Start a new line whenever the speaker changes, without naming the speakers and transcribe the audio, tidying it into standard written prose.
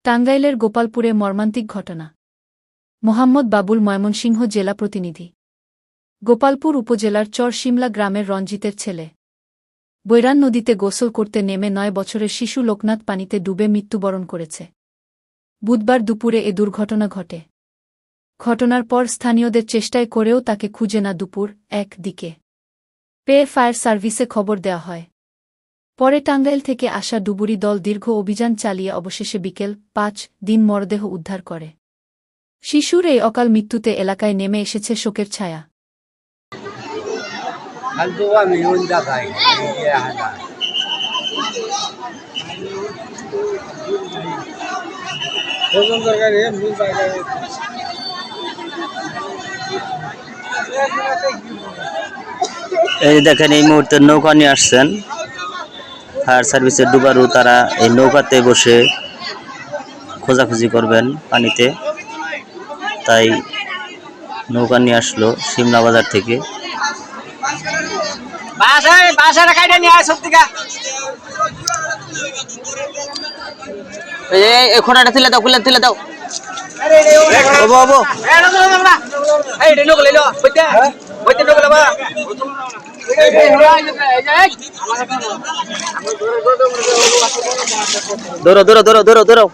টাঙ্গাইলের গোপালপুরে মর্মান্তিক ঘটনা। মোহাম্মদ বাবুল, ময়মনসিংহ জেলা প্রতিনিধি। গোপালপুর উপজেলার চর শিমলা গ্রামের রঞ্জিতের ছেলে বৈরান নদীতে গোসল করতে নেমে 9 বছরের শিশু লোকনাথ পানিতে ডুবে মৃত্যুবরণ করেছে। বুধবার দুপুরে এ দুর্ঘটনা ঘটে। ঘটনার পর স্থানীয়দের চেষ্টায় করেও তাকে খুঁজে না দুপুর 1 দিকে পেয়ে ফায়ার সার্ভিসে খবর দেওয়া হয়। পরে টাঙ্গাইল থেকে আসা ডুবুরি দল দীর্ঘ অভিযান চালিয়ে অবশেষে বিকেল 5 দিন মরদেহ উদ্ধার করে। শিশুর এই অকাল মৃত্যুতে এলাকায় নেমে এসেছে শোকের ছায়া।
এই দেখেন, এই মুহূর্তে নৌকা নিয়ে আসছেন ফায়ার সার্ভিসের ডুবারু। তারা এই নৌকাতে বসে খোঁজাখুঁজি করবেন পানিতে, তাই নৌকা নিয়ে আসলো শিমলা বাজার থেকে। খোঁড়াটা তুলে দাও, তুলে দাও। দৌড়ো।